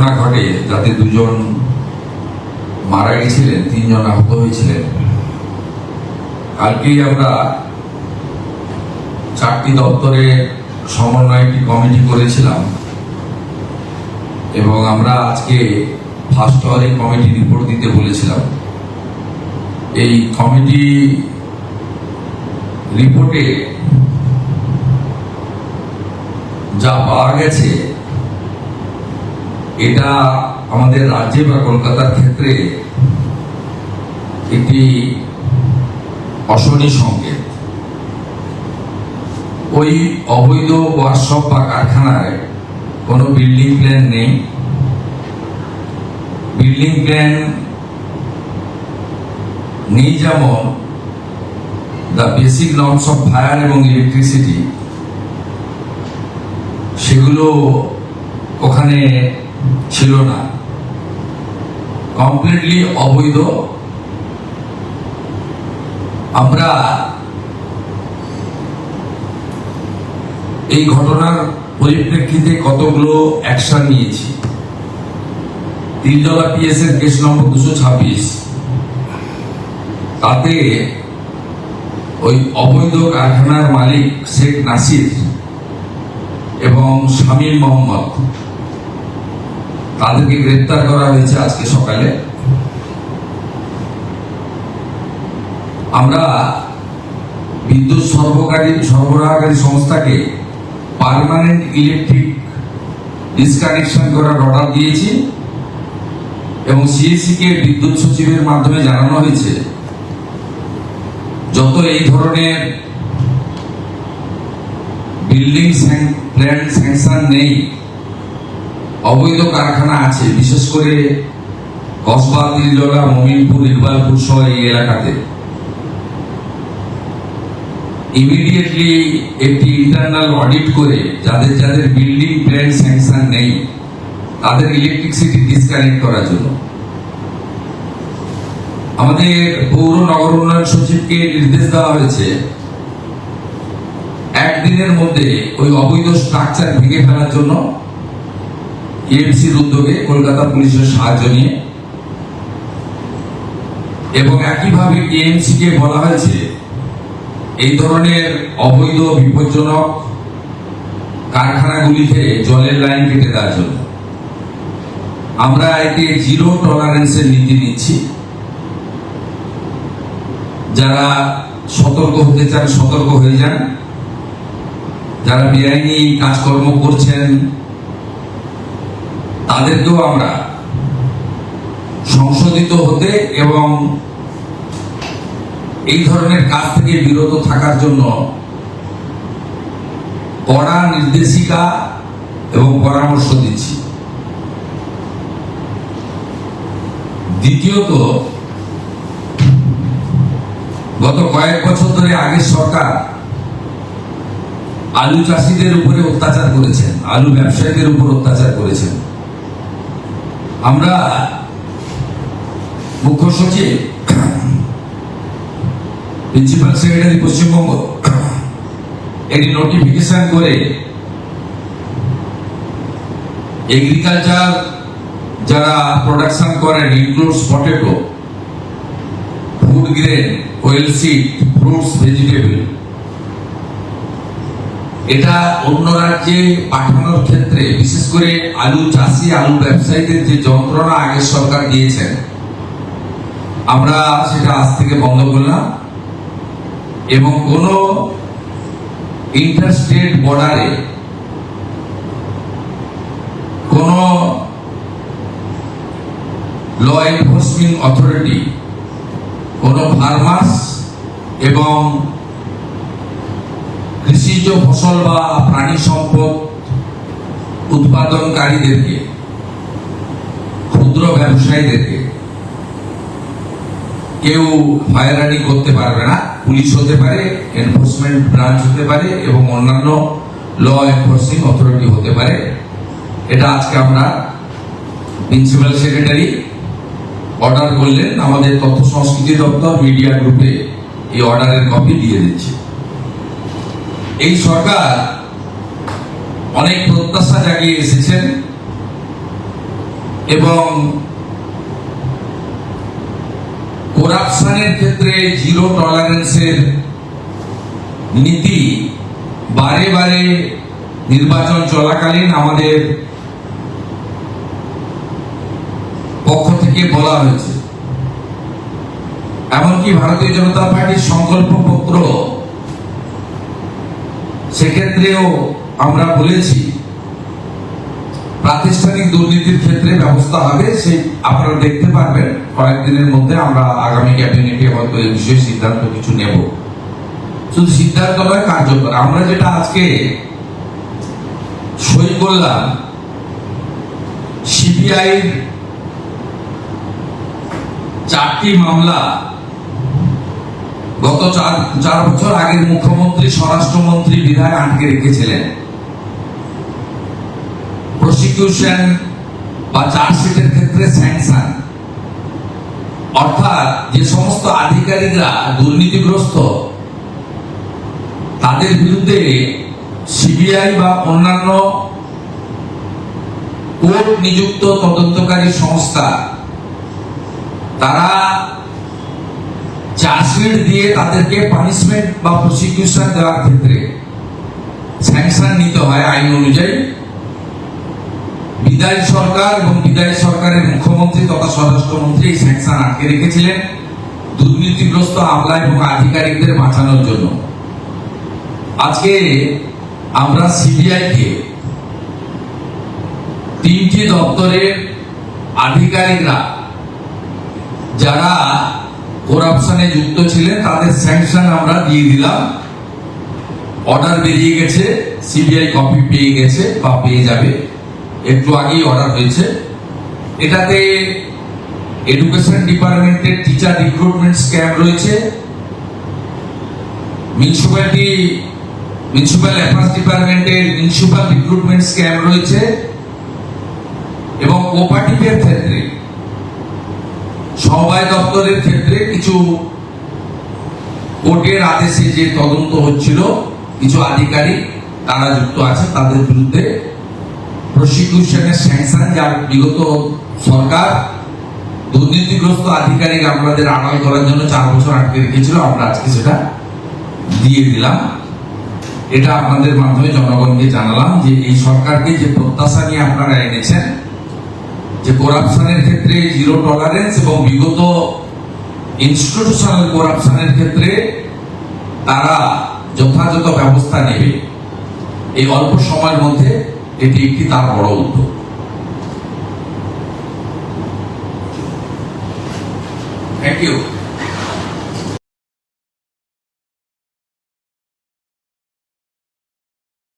ঘটনা ঘটে যাতে দুজন মারা গেছিলেন, 3 জন আহত হয়েছিলেন। কালকেই আমরা 4টি দপ্তরে সমন্বয় একটি কমিটি করেছিলাম এবং আমরা আজকে ফার্স্ট আওয়ারে কমিটি রিপোর্ট দিতে বলেছিলাম। এই কমিটি রিপোর্টে যা পাওয়া গেছে এটা আমাদের রাজ্যে বা কলকাতার ক্ষেত্রে একটি অশনি সংকেত। ওই অবৈধ ওয়ার্কশপ বা কারখানায় কোনো বিল্ডিং প্ল্যান নেই। বিল্ডিং প্ল্যান নেই যেমন the basic norms of fire এবং ইলেকট্রিসিটি সেগুলো ওখানে ছিল না, কমপ্লিটলি অবৈধ। আমরা এই ঘটনার পরিপ্রেক্ষিতে কতগুলো অ্যাকশন নিয়েছি। তিলজলা পিএস এর কেস নম্বর 226, তাতে ওই অবৈধ কারখানার মালিক শেখ নাসির এবং শামীম মোহাম্মদ তাদেরকে গ্রেপ্তার করা হয়েছে আজকে সকালে। আমরা বিদ্যুৎ সরবরাহকারী সংস্থাকে পার্মানেন্ট ইলেকট্রিক ডিসকানেকশন করার অর্ডার দিয়েছি এবং সিএসসি কে বিদ্যুৎ সচিবের মাধ্যমে জানানো হয়েছে যত এই ধরনের বিল্ডিং প্ল্যান স্যাংশন নেই, অবৈধ কারখানা আছে, বিশেষ করে কসবা, তিলজলা, মমিনপুর, ইকবালপুর সহ এই এলাকাতে ইমিডিয়েটলি একটি ইন্টারনাল অডিট করে যাদের যাদের বিল্ডিং প্ল্যান স্যাংশন নেই তাদের ইলেকট্রিসিটি ডিসকানেক্ট করার জন্য আমাদের পৌর নগর উন্নয়ন সচিবকে নির্দেশ দেওয়া হয়েছে একদিনের মধ্যে ওই অবৈধ স্ট্রাকচার ভেঙে ফেলার জন্য এএমসির উদ্যোগে, কলকাতা পুলিশের সাহায্য নিয়ে। এবং একইভাবে এএমসি কে বলা হয়েছে এই ধরনের অবৈধ বিপজ্জনক কারখানাগুলিতে জলের লাইন কেটে দেওয়ার জন্য। আমরা এতে জিরো টলারেন্সের নীতি নিচ্ছি। যারা সতর্ক হতে চান সতর্ক হয়ে যান, যারা বেআইনি কাজকর্ম করছেন তাদেরকেও আমরা সংশোধিত হতে এবং এই ধরনের কাজ থেকে বিরত থাকার জন্য কড়া নির্দেশিকা এবং পরামর্শ দিচ্ছি। দ্বিতীয়ত, গত কয়েক বছর ধরে আগের সরকার আলু চাষিদের উপরে অত্যাচার করেছেন, আলু ব্যবসায়ীদের উপর অত্যাচার করেছেন। আমরা মুখ্য সচিব, প্রিন্সিপাল সেক্রেটারি পশ্চিমবঙ্গ একটি নোটিফিকেশন করে এগ্রিকালচার যারা প্রোডাকশন করেন, includes potato, food grain, well seed, fruits, vegetable, এটা অন্য রাজ্যে পাঠানোর ক্ষেত্রে বিশেষ করে আলু চাষি, আলু ব্যবসায়ীদের যে যন্ত্রণা আগের সরকার দিয়েছেন, আমরা সেটা আজ থেকে বন্ধ করলাম এবং কোন ইন্টারস্টেট বর্ডারে কোন ল এনফোর্সিং অথরিটি কোন ফার্মার্স এবং কৃষিজ ফসল বা প্রাণী সম্পদ উৎপাদনকারীদেরকে, ক্ষুদ্র ব্যবসায়ীদেরকে কেউ হয়রানি করতে পারবে না। পুলিশ হতে পারে, এনফোর্সমেন্ট ব্রাঞ্চ হতে পারে এবং অন্যান্য ল এনফোর্সিং অথরিটি হতে পারে। এটা আজকে আমরা প্রিন্সিপাল সেক্রেটারি অর্ডার করলেন, আমাদের তথ্য সংস্কৃতি দপ্তর মিডিয়া গ্রুপে এই অর্ডারের কপি দিয়ে দিচ্ছে। এই সরকার অনেক প্রত্যাশা জাগিয়ে এসেছেন এবং করাপশনের ক্ষেত্রে জিরো টলারেন্সের নীতি বারে বারে নির্বাচন চলাকালীন আমাদের পক্ষ থেকে বলা হয়েছে। এমনকি ভারতীয় জনতা পার্টির সংকল্পপত্র সেক্ষেত্রেও আমরা বলেছি প্রাতিষ্ঠানিক দুর্নীতির ক্ষেত্রে ব্যবস্থা হবে। সেই আপনারা দেখতে পারবেন কয়েকদিনের মধ্যে আমরা আগামী ক্যাবিনেটে হয়তো এই বিষয়ে সিদ্ধান্ত কিছু নেব। শুধু সিদ্ধান্ত নয়, কার্যকর। আমরা যেটা আজকে সই করলাম, সিবিআই 4টি মামলা গত 4 বছর আগের মুখ্যমন্ত্রী, স্বরাষ্ট্রমন্ত্রী, বিধায় আটকে রেখেছিলেন। প্রসিকিউশন বা চার্জশিটের ক্ষেত্রে স্যাংশন, অর্থাৎ যে সমস্ত আধিকারিকরা দুর্নীতিগ্রস্ত তাদের বিরুদ্ধে সিবিআই বা অন্যান্য কোর্ট নিযুক্ত তদন্তকারী সংস্থা তারা চার্জশিট দিয়ে তাদেরকে পানিশমেন্ট বা প্রসিকিউশন দেওয়ার ক্ষেত্রে স্যাংশন নিতে হয় আইন অনুযায়ী। বিদায়ী সরকার এবং বিদায়ী সরকারের মুখ্যমন্ত্রী তথা স্বরাষ্ট্রমন্ত্রী এই স্যাংশন আটকে রেখেছিলেন দুর্নীতিগ্রস্ত আমলা এবং আধিকারিকদের বাঁচানোর জন্য। আজকে আমরা সিবিআই কে 3টি দপ্তরের আধিকারিকরা যারা করাপশনে যুক্ত ছিলেন তাদের স্যাংশন আমরা দিয়ে দিলাম। অর্ডার বেরিয়ে গেছে, সিবিআই কপি পেয়ে গেছে বা পেয়ে যাবে, একটু আগেই অর্ডার হয়েছে। এটাতে এডুকেশন ডিপার্টমেন্টের টিচার রিক্রুটমেন্ট স্ক্যাম রয়েছে, মিউনিসিপ্যাল অ্যাফেয়ার্স ডিপার্টমেন্টের মিউনিসিপ্যাল রিক্রুটমেন্ট স্ক্যাম রয়েছে এবং কোঅপারেটিভের ক্ষেত্রে, সমবায় দপ্তরের ক্ষেত্রে কিছু কোর্টের আদেশে যে তদন্ত হচ্ছিল কিছু আধিকারিক তারা যুক্ত আছে, তাদের বিরুদ্ধে প্রসিকিউশনের স্যাংশন, যার বিগত সরকার দুর্নীতিগ্রস্ত আধিকারিক আমাদের আড়াল করার জন্য 4 বছর আটকে রেখেছিল, আমরা আজকে সেটা দিয়ে দিলাম। এটা আপনাদের মাধ্যমে জনগণকে জানালাম যে এই সরকারকে যে প্রত্যাশা নিয়ে আপনারা এনেছেন যে করাপশনের ক্ষেত্রে জিরো টলারেন্স এবং বিগত ইনস্টিটিউশনাল করাপশনের ক্ষেত্রে তারা যথাযথ ব্যবস্থা নেবে, এই অল্প সময়ের মধ্যে এটি একটি তার বড় উদ্যোগ। Thank you.